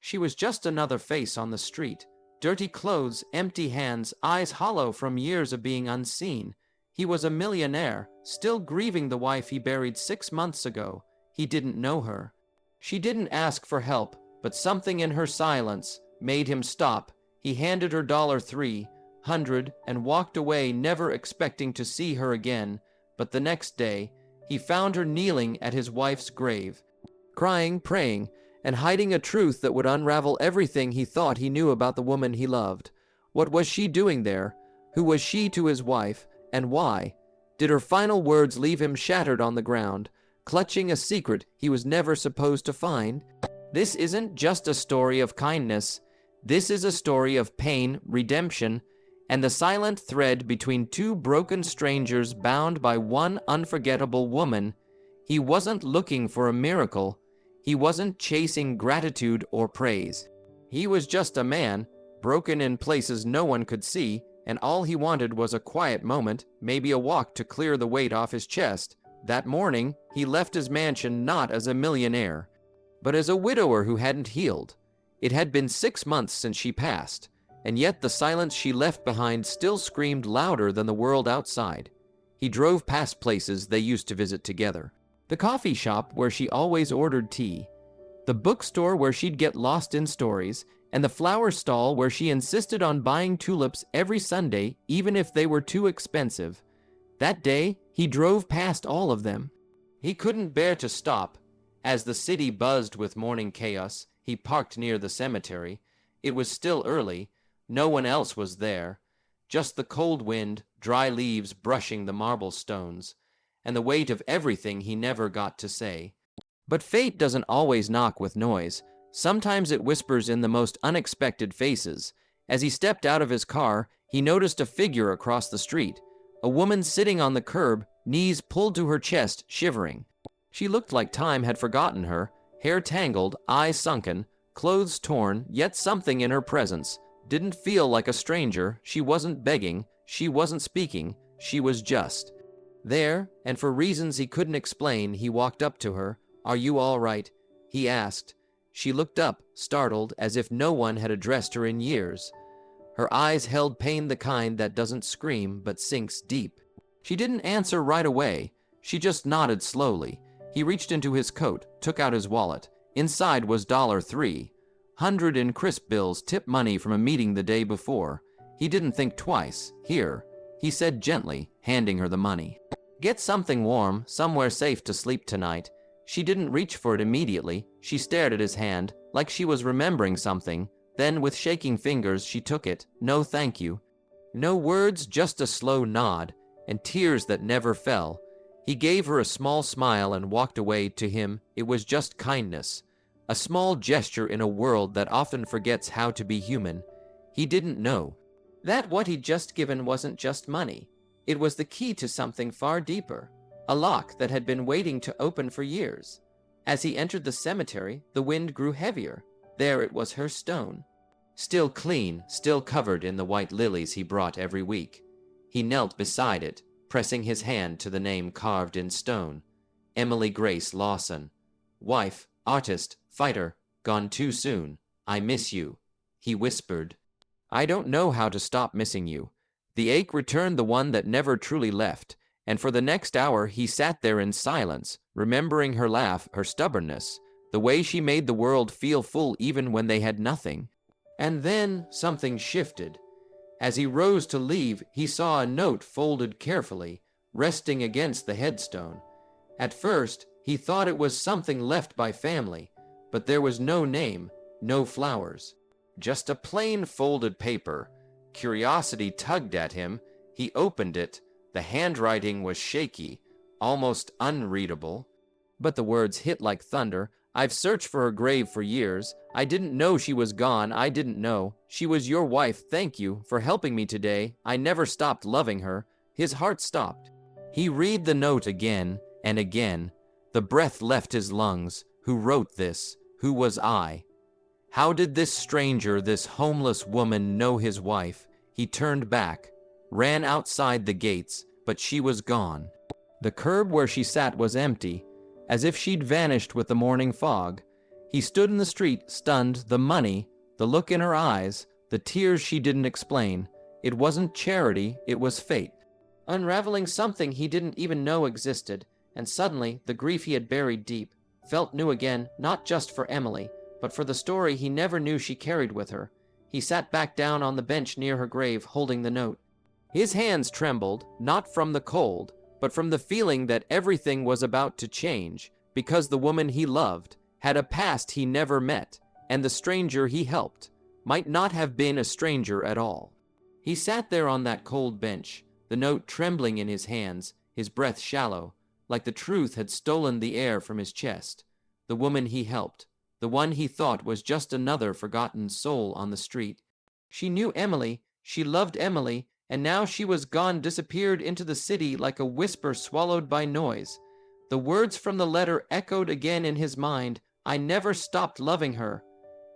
She was just another face on the street. Dirty clothes, empty hands, eyes hollow from years of being unseen. He was a millionaire, still grieving the wife he buried 6 months ago. He didn't know her. She didn't ask for help, but something in her silence made him stop. He handed her $300 and walked away, never expecting to see her again. But the next day, he found her kneeling at his wife's grave, crying, praying, and hiding a truth that would unravel everything he thought he knew about the woman he loved. What was she doing there? Who was she to his wife, and why? Did her final words leave him shattered on the ground, clutching a secret he was never supposed to find? This isn't just a story of kindness. This is a story of pain, redemption, and the silent thread between two broken strangers bound by one unforgettable woman. He wasn't looking for a miracle. He wasn't chasing gratitude or praise. He was just a man, broken in places no one could see, and all he wanted was a quiet moment, maybe a walk to clear the weight off his chest. That morning, he left his mansion not as a millionaire, but as a widower who hadn't healed. It had been 6 months since she passed, and yet the silence she left behind still screamed louder than the world outside. He drove past places they used to visit together. The coffee shop where she always ordered tea, the bookstore where she'd get lost in stories, and the flower stall where she insisted on buying tulips every Sunday, even if they were too expensive. That day, he drove past all of them. He couldn't bear to stop. As the city buzzed with morning chaos, he parked near the cemetery. It was still early. No one else was there. Just the cold wind, dry leaves brushing the marble stones, and the weight of everything he never got to say. But fate doesn't always knock with noise. Sometimes it whispers in the most unexpected faces. As he stepped out of his car, he noticed a figure across the street. A woman sitting on the curb, knees pulled to her chest, shivering. She looked like time had forgotten her, hair tangled, eyes sunken, clothes torn, yet something in her presence didn't feel like a stranger. She wasn't begging, she wasn't speaking, she was just there, and for reasons he couldn't explain, he walked up to her. "Are you all right?" he asked. She looked up, startled, as if no one had addressed her in years. Her eyes held pain, the kind that doesn't scream but sinks deep. She didn't answer right away. She just nodded slowly. He reached into his coat, took out his wallet. Inside was $300 in crisp bills, tip money from a meeting the day before. He didn't think twice. "Here," he said gently, handing her the money. "Get something warm, somewhere safe to sleep tonight." She didn't reach for it immediately. She stared at his hand, like she was remembering something. Then, with shaking fingers, she took it. "No, thank you." No words, just a slow nod, and tears that never fell. He gave her a small smile and walked away. To him, it was just kindness. A small gesture in a world that often forgets how to be human. He didn't know that what he'd just given wasn't just money. It was the key to something far deeper, a lock that had been waiting to open for years. As he entered the cemetery, the wind grew heavier. There it was, her stone. Still clean, still covered in the white lilies he brought every week. He knelt beside it, pressing his hand to the name carved in stone. Emily Grace Lawson. Wife, artist, fighter, gone too soon. "I miss you," he whispered. "I don't know how to stop missing you." The ache returned, the one that never truly left, and for the next hour he sat there in silence, remembering her laugh, her stubbornness, the way she made the world feel full even when they had nothing. And then something shifted. As he rose to leave, he saw a note folded carefully, resting against the headstone. At first, he thought it was something left by family, but there was no name, no flowers, just a plain folded paper. Curiosity tugged at him. He opened it. The handwriting was shaky, almost unreadable, but the words hit like thunder. "I've searched for her grave for years. I didn't know she was gone. I didn't know. She was your wife. Thank you for helping me today. I never stopped loving her." His heart stopped. He read the note again and again. The breath left his lungs. Who wrote this? Who was I? How did this stranger, this homeless woman, know his wife? He turned back, ran outside the gates, but she was gone. The curb where she sat was empty, as if she'd vanished with the morning fog. He stood in the street, stunned, the money, the look in her eyes, the tears she didn't explain. It wasn't charity, it was fate. Unraveling something he didn't even know existed, and suddenly the grief he had buried deep felt new again, not just for Emily, but for the story he never knew she carried with her. He sat back down on the bench near her grave, holding the note. His hands trembled, not from the cold, but from the feeling that everything was about to change, because the woman he loved had a past he never met, and the stranger he helped might not have been a stranger at all. He sat there on that cold bench, the note trembling in his hands, his breath shallow, like the truth had stolen the air from his chest. The woman he helped, the one he thought was just another forgotten soul on the street. She knew Emily, she loved Emily, and now she was gone, disappeared into the city like a whisper swallowed by noise. The words from the letter echoed again in his mind. I never stopped loving her.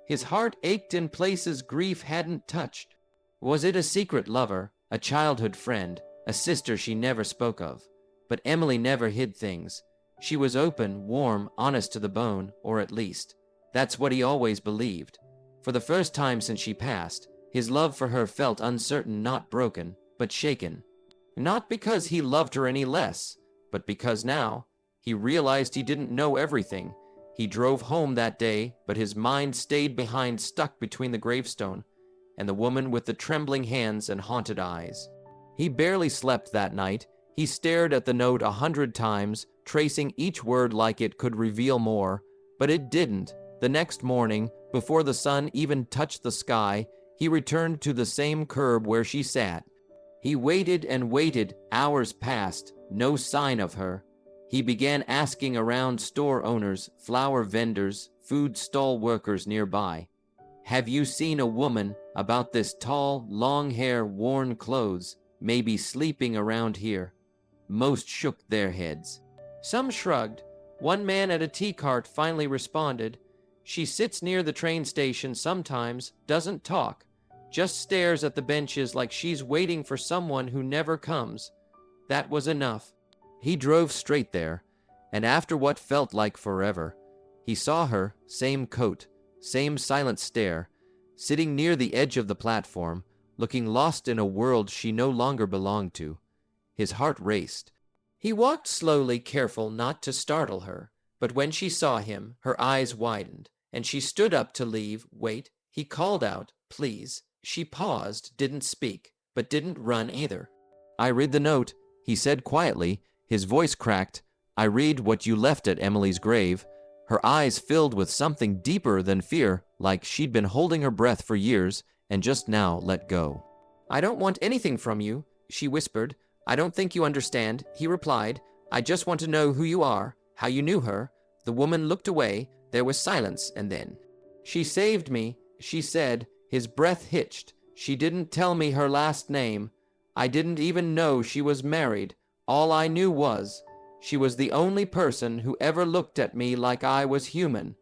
His heart ached in places grief hadn't touched. Was it a secret lover, a childhood friend, a sister she never spoke of? But Emily never hid things. She was open, warm, honest to the bone, or at least, that's what he always believed. For the first time since she passed, his love for her felt uncertain, not broken, but shaken. Not because he loved her any less, but because now he realized he didn't know everything. He drove home that day, but his mind stayed behind, stuck between the gravestone and the woman with the trembling hands and haunted eyes. He barely slept that night. He stared at the note 100 times, tracing each word like it could reveal more, but it didn't. The next morning, before the sun even touched the sky, he returned to the same curb where she sat. He waited and waited. Hours passed, no sign of her. He began asking around store owners, flower vendors, food stall workers nearby. Have you seen a woman about this tall, long hair, worn clothes, maybe sleeping around here? Most shook their heads. Some shrugged. One man at a tea cart finally responded. She sits near the train station sometimes, doesn't talk, just stares at the benches like she's waiting for someone who never comes. That was enough. He drove straight there, and after what felt like forever, he saw her, same coat, same silent stare, sitting near the edge of the platform, looking lost in a world she no longer belonged to. His heart raced. He walked slowly, careful not to startle her, but when she saw him, her eyes widened, and she stood up to leave. Wait, he called out, please. She paused, didn't speak, but didn't run either. I read the note, he said quietly, his voice cracked. I read what you left at Emily's grave. Her eyes filled with something deeper than fear, like she'd been holding her breath for years and just now let go. I don't want anything from you, she whispered. I don't think you understand, he replied. I just want to know who you are, how you knew her. The woman looked away. There was silence, and then, she saved me, she said. His breath hitched. She didn't tell me her last name. I didn't even know she was married. All I knew was she was the only person who ever looked at me like I was human.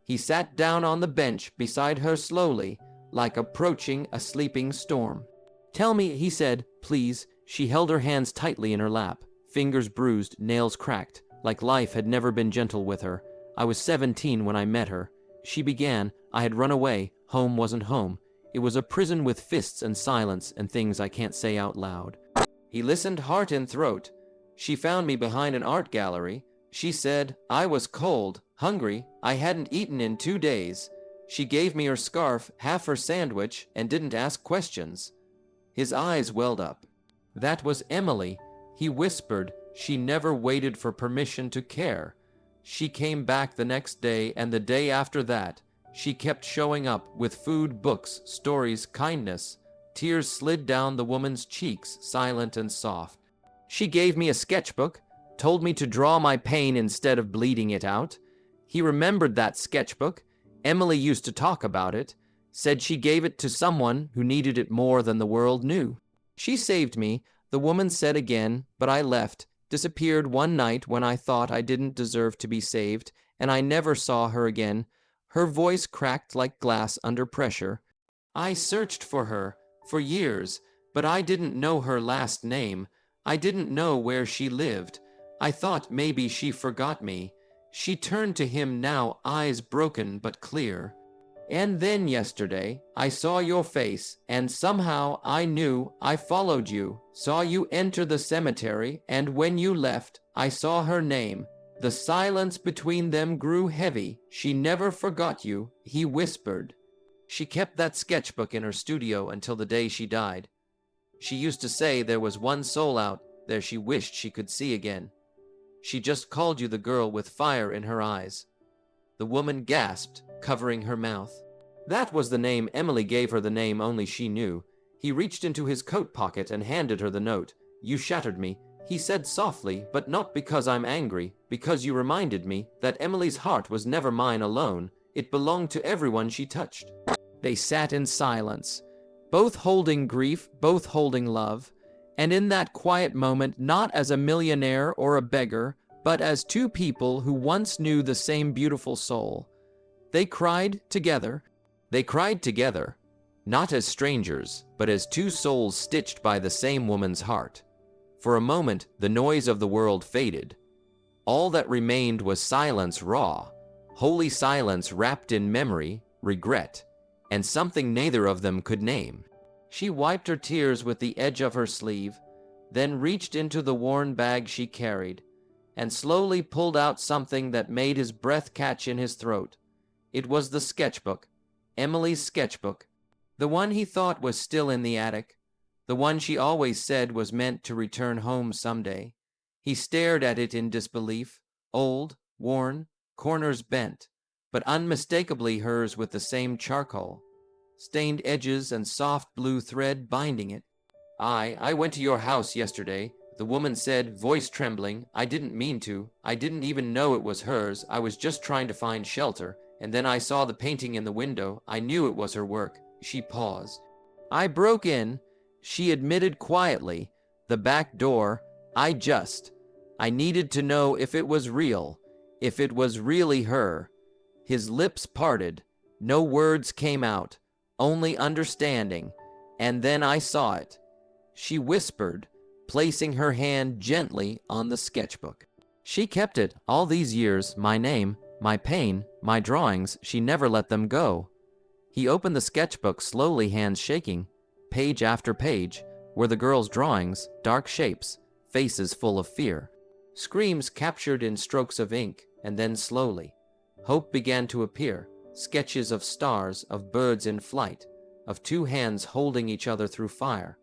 He sat down on the bench beside her slowly, like approaching a sleeping storm. Tell me, he said, please. She held her hands tightly in her lap, fingers bruised, nails cracked, like life had never been gentle with her. I was 17 when I met her. She began. I had run away. Home wasn't home. It was a prison with fists and silence and things I can't say out loud. He listened, heart in throat. She found me behind an art gallery. She said I was cold, hungry. I hadn't eaten in 2 days. She gave me her scarf, half her sandwich, and didn't ask questions. His eyes welled up. That was Emily, he whispered. She never waited for permission to care. She came back the next day, and the day after that. She kept showing up with food, books, stories, kindness. Tears slid down the woman's cheeks, silent and soft. She gave me a sketchbook, told me to draw my pain instead of bleeding it out. He remembered that sketchbook. Emily used to talk about it, said she gave it to someone who needed it more than the world knew. She saved me, the woman said again, but I left, disappeared one night when I thought I didn't deserve to be saved, and I never saw her again. Her voice cracked like glass under pressure. I searched for her for years, but I didn't know her last name. I didn't know where she lived. I thought maybe she forgot me. She turned to him now, eyes broken but clear. "And then yesterday, I saw your face, and somehow I knew. I followed you, saw you enter the cemetery, and when you left, I saw her name." The silence between them grew heavy. "She never forgot you," he whispered. She kept that sketchbook in her studio until the day she died. She used to say there was one soul out there she wished she could see again. "She just called you the girl with fire in her eyes." The woman gasped, covering her mouth. That was the name. Emily gave her the name only she knew. He reached into his coat pocket and handed her the note. "You shattered me," he said softly, "but not because I'm angry, because you reminded me that Emily's heart was never mine alone. It belonged to everyone she touched." They sat in silence, both holding grief, both holding love, and in that quiet moment, not as a millionaire or a beggar, but as two people who once knew the same beautiful soul. They cried together. They cried together, not as strangers, but as two souls stitched by the same woman's heart. For a moment, the noise of the world faded. All that remained was silence, raw, holy silence wrapped in memory, regret, and something neither of them could name. She wiped her tears with the edge of her sleeve, then reached into the worn bag she carried, and slowly pulled out something that made his breath catch in his throat. It was the sketchbook, Emily's sketchbook, the one he thought was still in the attic, the one she always said was meant to return home someday. He stared at it in disbelief, old, worn, corners bent, but unmistakably hers with the same charcoal, stained edges and soft blue thread binding it. I went to your house yesterday," the woman said, voice trembling. "I didn't mean to. I didn't even know it was hers. I was just trying to find shelter. And then I saw the painting in the window. I knew it was her work." She paused. "I broke in," she admitted quietly, "the back door. I needed to know if it was real, if it was really her." His lips parted. No words came out, only understanding. "And then I saw it," she whispered, placing her hand gently on the sketchbook. "She kept it all these years, my name, my pain, my drawings. She never let them go." He opened the sketchbook slowly, hands shaking. Page after page were the girl's drawings, dark shapes, faces full of fear, screams captured in strokes of ink, and then slowly, hope began to appear, sketches of stars, of birds in flight, of two hands holding each other through fire.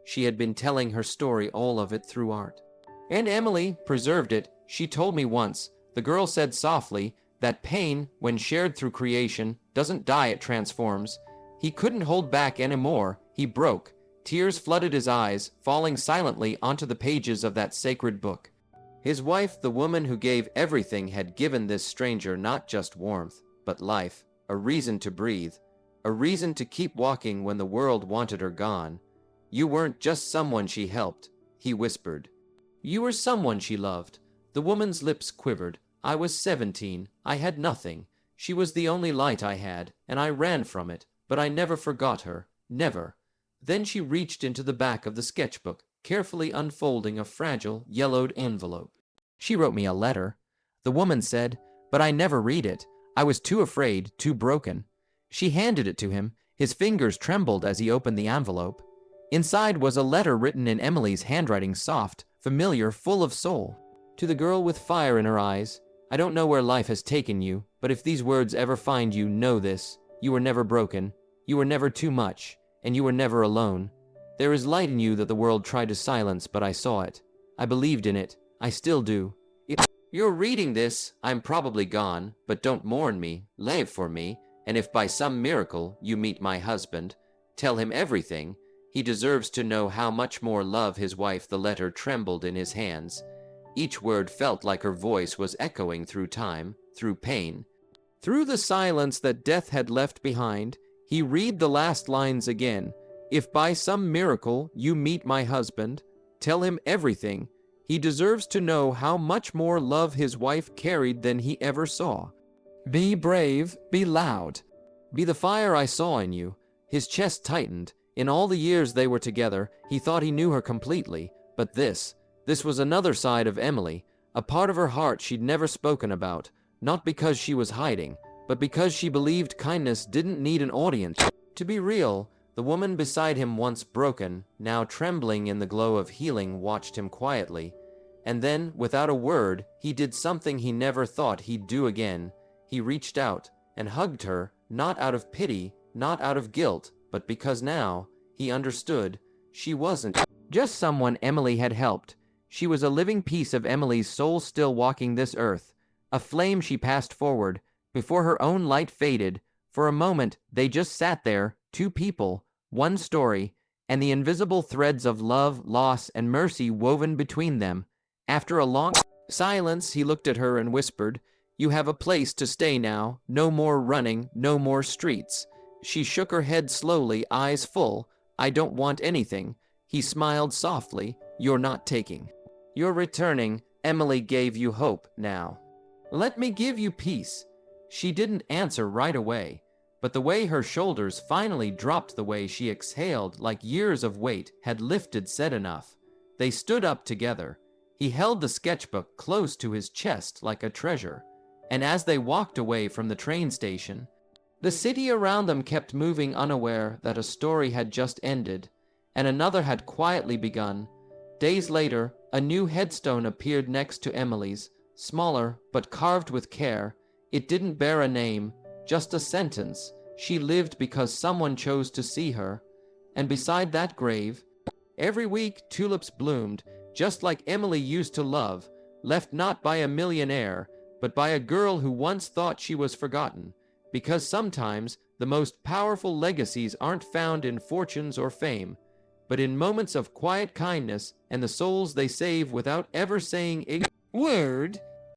She had been telling her story, all of it through art. "And Emily preserved it. She told me once," the girl said softly, "that pain, when shared through creation, doesn't die, it transforms." He couldn't hold back anymore. He broke. Tears flooded his eyes, falling silently onto the pages of that sacred book. His wife, the woman who gave everything, had given this stranger not just warmth, but life, a reason to breathe, a reason to keep walking when the world wanted her gone. "You weren't just someone she helped," he whispered. "You were someone she loved." The woman's lips quivered. "I was 17. I had nothing. She was the only light I had, and I ran from it, but I never forgot her. Never." Then she reached into the back of the sketchbook, carefully unfolding a fragile, yellowed envelope. "She wrote me a letter," the woman said, "but I never read it. I was too afraid, too broken." She handed it to him. His fingers trembled as he opened the envelope. Inside was a letter written in Emily's handwriting, soft, familiar, full of soul. "To the girl with fire in her eyes, I don't know where life has taken you, but if these words ever find you, know this: you were never broken, you were never too much, and you were never alone. There is light in you that the world tried to silence, but I saw it. I believed in it. I still do. If you're reading this, I'm probably gone, but don't mourn me, live for me, and if by some miracle you meet my husband, tell him everything. He deserves to know how much more love his wife." The letter trembled in his hands. Each word felt like her voice was echoing through time, through pain, through the silence that death had left behind. He read the last lines again. "If by some miracle you meet my husband, tell him everything. He deserves to know how much more love his wife carried than he ever saw. Be brave, be loud. Be the fire I saw in you." His chest tightened. In all the years they were together, he thought he knew her completely, but this was another side of Emily, a part of her heart she'd never spoken about, not because she was hiding, but because she believed kindness didn't need an audience. To be real, the woman beside him, once broken, now trembling in the glow of healing, watched him quietly. And then, without a word, he did something he never thought he'd do again. He reached out and hugged her, not out of pity, not out of guilt, but because now he understood. She wasn't just someone Emily had helped. She was a living piece of Emily's soul, still walking this earth, a flame she passed forward before her own light faded. For a moment, they just sat there, two people, one story, and the invisible threads of love, loss, and mercy woven between them. After a long silence, he looked at her and whispered, "You have a place to stay now. No more running, no more streets." She shook her head slowly, eyes full. "I don't want anything." He smiled softly. "You're not taking. You're returning. Emily gave you hope. Now let me give you peace." She didn't answer right away, but the way her shoulders finally dropped, the way she exhaled like years of weight had lifted, said enough. They stood up together. He held the sketchbook close to his chest like a treasure, and as they walked away from the train station, the city around them kept moving, unaware that a story had just ended and another had quietly begun. Days later, a new headstone appeared next to Emily's, smaller but carved with care. It didn't bear a name, just a sentence: "She lived because someone chose to see her." And beside that grave, every week tulips bloomed, just like Emily used to love, left not by a millionaire, but by a girl who once thought she was forgotten. Because sometimes the most powerful legacies aren't found in fortunes or fame, but in moments of quiet kindness and the souls they save without ever saying a word.